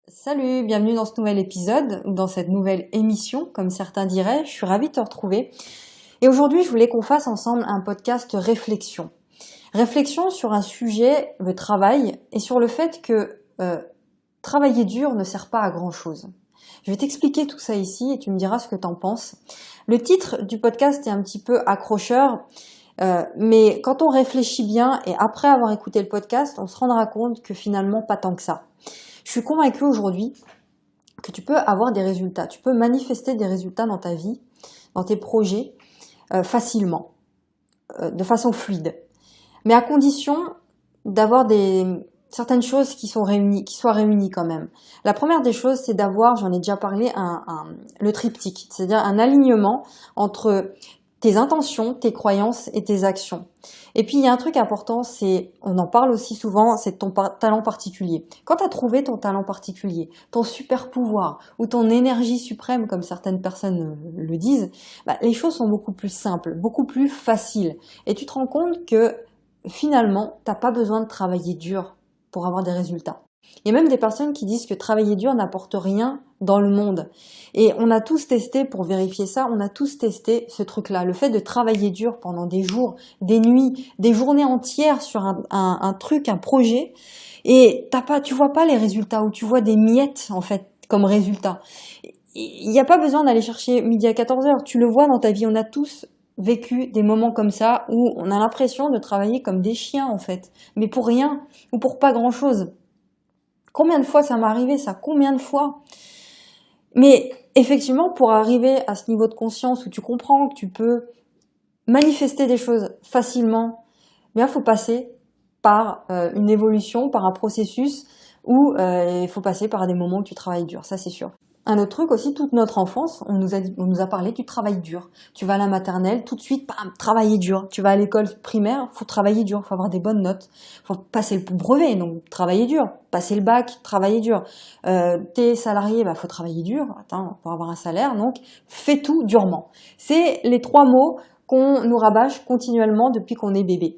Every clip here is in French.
Salut, bienvenue dans ce nouvel épisode, ou dans cette nouvelle émission, comme certains diraient. Je suis ravie de te retrouver. Et aujourd'hui, je voulais qu'on fasse ensemble un podcast réflexion. Réflexion sur un sujet, le travail, et sur le fait que travailler dur ne sert pas à grand-chose. Je vais t'expliquer tout ça ici et tu me diras ce que t'en penses. Le titre du podcast est un petit peu accrocheur, mais quand on réfléchit bien et après avoir écouté le podcast, on se rendra compte que finalement pas tant que ça. Je suis convaincue aujourd'hui que tu peux avoir des résultats, tu peux manifester des résultats dans ta vie, dans tes projets, facilement, de façon fluide. Mais à condition d'avoir certaines choses qui soient réunies quand même. La première des choses, c'est d'avoir, j'en ai déjà parlé, le triptyque, c'est-à-dire un alignement entre tes intentions, tes croyances et tes actions. Et puis il y a un truc important, on en parle aussi souvent, c'est ton talent particulier. Quand tu as trouvé ton talent particulier, ton super pouvoir ou ton énergie suprême, comme certaines personnes le disent, les choses sont beaucoup plus simples, beaucoup plus faciles. Et tu te rends compte que finalement, t'as pas besoin de travailler dur pour avoir des résultats. Il y a même des personnes qui disent que travailler dur n'apporte rien dans le monde. Et on a tous testé, pour vérifier ça, on a tous testé ce truc-là. Le fait de travailler dur pendant des jours, des nuits, des journées entières sur un truc, un projet, et tu vois pas les résultats, ou tu vois des miettes, en fait, comme résultat. Il n'y a pas besoin d'aller chercher midi à 14 heures. Tu le vois dans ta vie, on a tous vécu des moments comme ça où on a l'impression de travailler comme des chiens, en fait. Mais pour rien, ou pour pas grand-chose. Combien de fois ça m'est arrivé, ça? Combien de fois? Mais effectivement, pour arriver à ce niveau de conscience où tu comprends que tu peux manifester des choses facilement, il faut passer par une évolution, par un processus où il faut passer par des moments où tu travailles dur, ça c'est sûr. Un autre truc aussi, toute notre enfance, on nous a parlé du travail dur. Tu vas à la maternelle, tout de suite, bam, travailler dur. Tu vas à l'école primaire, faut travailler dur, faut avoir des bonnes notes, faut passer le brevet, donc travailler dur. Passer le bac, travailler dur. T'es salarié, faut travailler dur, pour avoir un salaire, donc fais tout durement. C'est les 3 mots qu'on nous rabâche continuellement depuis qu'on est bébé.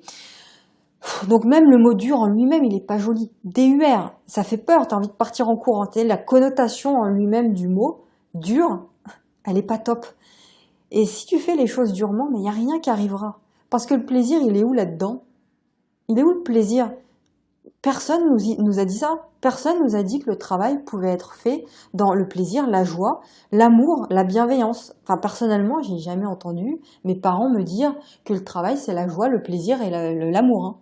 Donc même le mot dur en lui-même, il est pas joli. DUR, ça fait peur, t'as envie de partir en courant. La connotation en lui-même du mot dur, elle est pas top. Et si tu fais les choses durement, mais il y a rien qui arrivera. Parce que le plaisir, il est où là-dedans? Il est où le plaisir? Personne nous a dit ça. Personne nous a dit que le travail pouvait être fait dans le plaisir, la joie, l'amour, la bienveillance. Enfin, personnellement, j'ai jamais entendu mes parents me dire que le travail, c'est la joie, le plaisir et l'amour.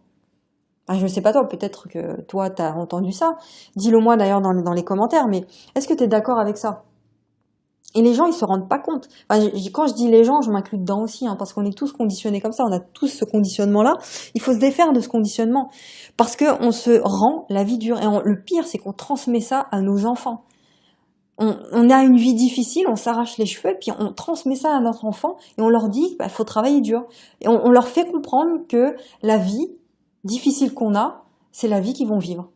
Je ne sais pas toi, peut-être que toi, tu as entendu ça. Dis-le moi d'ailleurs dans les commentaires, mais est-ce que tu es d'accord avec ça? Et les gens, ils se rendent pas compte. Quand je dis les gens, je m'inclus dedans aussi, parce qu'on est tous conditionnés comme ça, on a tous ce conditionnement-là. Il faut se défaire de ce conditionnement, parce qu'on se rend la vie dure. Et le pire, c'est qu'on transmet ça à nos enfants. On a une vie difficile, on s'arrache les cheveux, puis on transmet ça à notre enfant, et on leur dit, faut travailler dur. Et on leur fait comprendre que la vie difficile qu'on a, c'est la vie qu'ils vont vivre.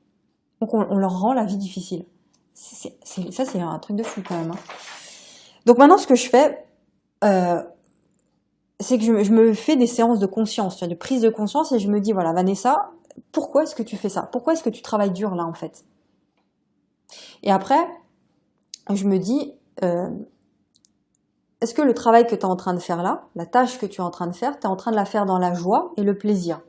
Donc on leur rend la vie difficile. Ça, c'est un truc de fou quand même. Donc maintenant, ce que je fais, c'est que je me fais des séances de conscience, de prise de conscience, et je me dis, voilà, Vanessa, pourquoi est-ce que tu fais ça? Pourquoi est-ce que tu travailles dur là, en fait? Et après, je me dis, est-ce que le travail que tu es en train de faire là, la tâche que tu es en train de faire, tu es en train de la faire dans la joie et le plaisir?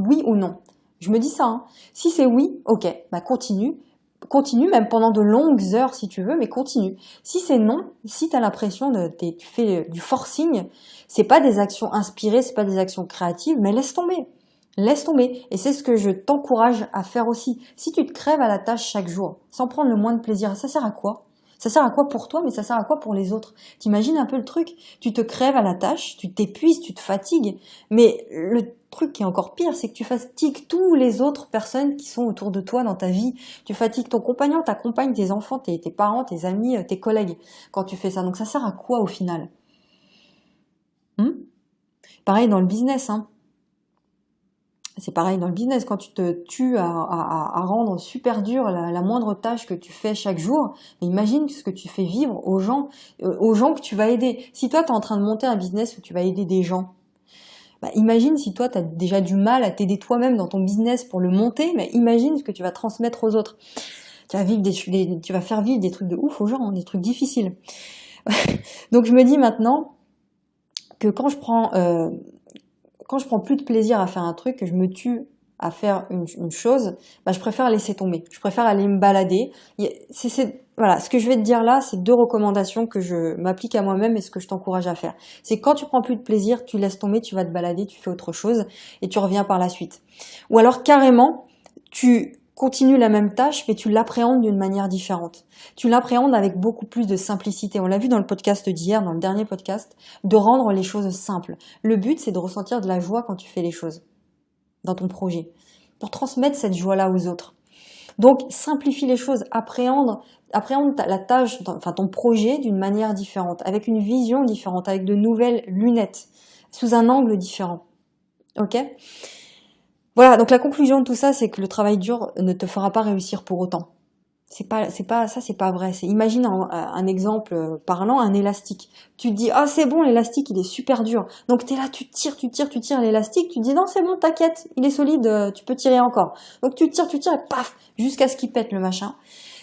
Oui ou non? Je me dis ça. Si c'est oui, ok, continue. Continue, même pendant de longues heures si tu veux, mais continue. Si c'est non, si tu as l'impression tu fais du forcing, c'est pas des actions inspirées, c'est pas des actions créatives, mais laisse tomber. Laisse tomber. Et c'est ce que je t'encourage à faire aussi. Si tu te crèves à la tâche chaque jour, sans prendre le moins de plaisir, ça sert à quoi? Ça sert à quoi pour toi, mais ça sert à quoi pour les autres? T'imagines un peu le truc? Tu te crèves à la tâche, tu t'épuises, tu te fatigues, mais le truc qui est encore pire, c'est que tu fatigues tous les autres personnes qui sont autour de toi dans ta vie. Tu fatigues ton compagnon, ta compagne, tes enfants, tes parents, tes amis, tes collègues quand tu fais ça. Donc ça sert à quoi au final? Pareil dans le business, C'est pareil dans le business, quand tu te tues à rendre super dur la moindre tâche que tu fais chaque jour, imagine ce que tu fais vivre aux gens que tu vas aider. Si toi, tu es en train de monter un business où tu vas aider des gens, imagine si toi, tu as déjà du mal à t'aider toi-même dans ton business pour le monter, mais imagine ce que tu vas transmettre aux autres. tu vas faire vivre des trucs de ouf aux gens, des trucs difficiles. Donc je me dis maintenant que quand je prends plus de plaisir à faire un truc, que je me tue à faire une chose, bah, je préfère laisser tomber. Je préfère aller me balader. Voilà, ce que je vais te dire là, c'est 2 recommandations que je m'applique à moi-même et ce que je t'encourage à faire. C'est quand tu prends plus de plaisir, tu laisses tomber, tu vas te balader, tu fais autre chose et tu reviens par la suite. Ou alors carrément, tu continues la même tâche, mais tu l'appréhendes d'une manière différente. Tu l'appréhendes avec beaucoup plus de simplicité. On l'a vu dans le podcast d'hier, dans le dernier podcast, de rendre les choses simples. Le but, c'est de ressentir de la joie quand tu fais les choses dans ton projet, pour transmettre cette joie-là aux autres. Donc, simplifie les choses, appréhende la tâche, enfin ton projet d'une manière différente, avec une vision différente, avec de nouvelles lunettes, sous un angle différent. Ok ? Voilà, donc la conclusion de tout ça, c'est que le travail dur ne te fera pas réussir pour autant. C'est pas vrai. Imagine un exemple parlant, un élastique. Tu te dis, ah, c'est bon, l'élastique, il est super dur. Donc, t'es là, tu tires l'élastique, tu te dis, non, c'est bon, t'inquiète, il est solide, tu peux tirer encore. Donc, tu tires, et paf, jusqu'à ce qu'il pète le machin.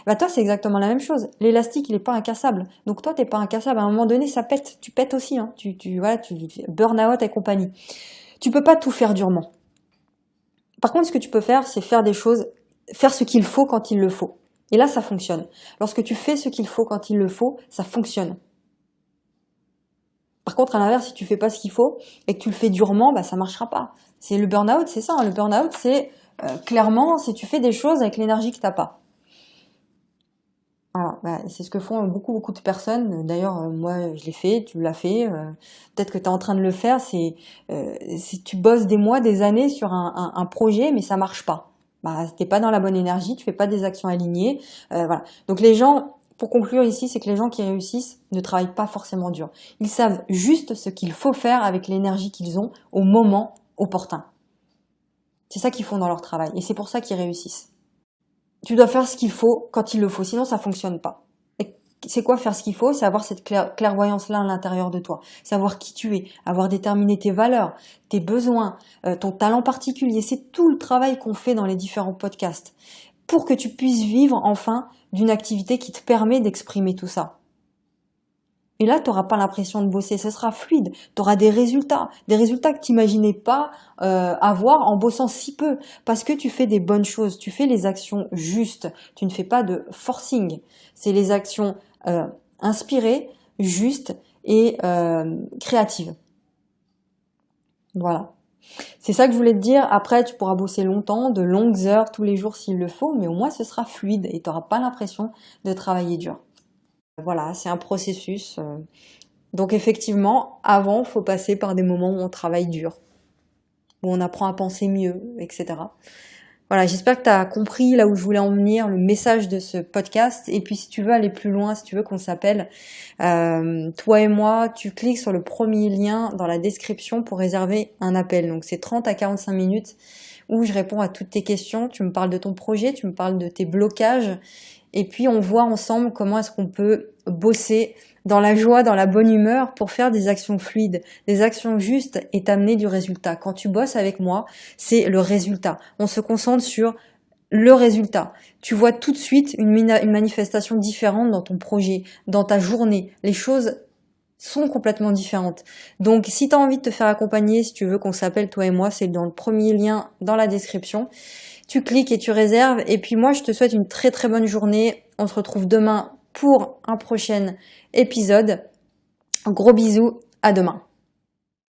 Bah, toi, c'est exactement la même chose. L'élastique, il est pas incassable. Donc, toi, t'es pas incassable. À un moment donné, ça pète. Tu pètes aussi, hein. Voilà, tu burn-out et compagnie. Tu peux pas tout faire durement. Par contre, ce que tu peux faire, c'est faire ce qu'il faut quand il le faut. Et là, ça fonctionne. Lorsque tu fais ce qu'il faut quand il le faut, ça fonctionne. Par contre, à l'inverse, si tu fais pas ce qu'il faut et que tu le fais durement, bah, ça marchera pas. C'est le burn-out, c'est ça. Hein. Le burn-out, c'est clairement si tu fais des choses avec l'énergie que t'as pas. Voilà, bah, c'est ce que font beaucoup de personnes. D'ailleurs, moi, je l'ai fait, tu l'as fait. Peut-être que tu es en train de le faire. Si tu bosses des mois, des années sur un projet, mais ça marche pas. Bah, t'es pas dans la bonne énergie, tu fais pas des actions alignées. Voilà. Donc les gens, pour conclure ici, c'est que les gens qui réussissent ne travaillent pas forcément dur. Ils savent juste ce qu'il faut faire avec l'énergie qu'ils ont au moment opportun. C'est ça qu'ils font dans leur travail et c'est pour ça qu'ils réussissent. Tu dois faire ce qu'il faut quand il le faut, sinon ça fonctionne pas. Et c'est quoi faire ce qu'il faut? C'est avoir cette clairvoyance-là à l'intérieur de toi. Savoir qui tu es, avoir déterminé tes valeurs, tes besoins, ton talent particulier. C'est tout le travail qu'on fait dans les différents podcasts pour que tu puisses vivre enfin d'une activité qui te permet d'exprimer tout ça. Et là, tu n'auras pas l'impression de bosser, ce sera fluide. Tu auras des résultats que tu n'imaginais pas avoir en bossant si peu, parce que tu fais des bonnes choses, tu fais les actions justes, tu ne fais pas de forcing. C'est les actions inspirées, justes et créatives. Voilà. C'est ça que je voulais te dire. Après, tu pourras bosser longtemps, de longues heures, tous les jours s'il le faut, mais au moins ce sera fluide et tu n'auras pas l'impression de travailler dur. Voilà, c'est un processus. Donc effectivement, avant, il faut passer par des moments où on travaille dur, où on apprend à penser mieux, etc. Voilà, j'espère que tu as compris là où je voulais en venir, le message de ce podcast. Et puis si tu veux aller plus loin, si tu veux qu'on s'appelle, toi et moi, tu cliques sur le premier lien dans la description pour réserver un appel. Donc c'est 30 à 45 minutes où je réponds à toutes tes questions. Tu me parles de ton projet, tu me parles de tes blocages. Et puis on voit ensemble comment est-ce qu'on peut bosser dans la joie, dans la bonne humeur pour faire des actions fluides, des actions justes et t'amener du résultat. Quand tu bosses avec moi, c'est le résultat. On se concentre sur le résultat. Tu vois tout de suite une manifestation différente dans ton projet, dans ta journée. Les choses sont complètement différentes. Donc si tu as envie de te faire accompagner, si tu veux qu'on s'appelle toi et moi, c'est dans le premier lien dans la description. Tu cliques et tu réserves. Et puis moi, je te souhaite une très très bonne journée. On se retrouve demain pour un prochain épisode. Gros bisous, à demain.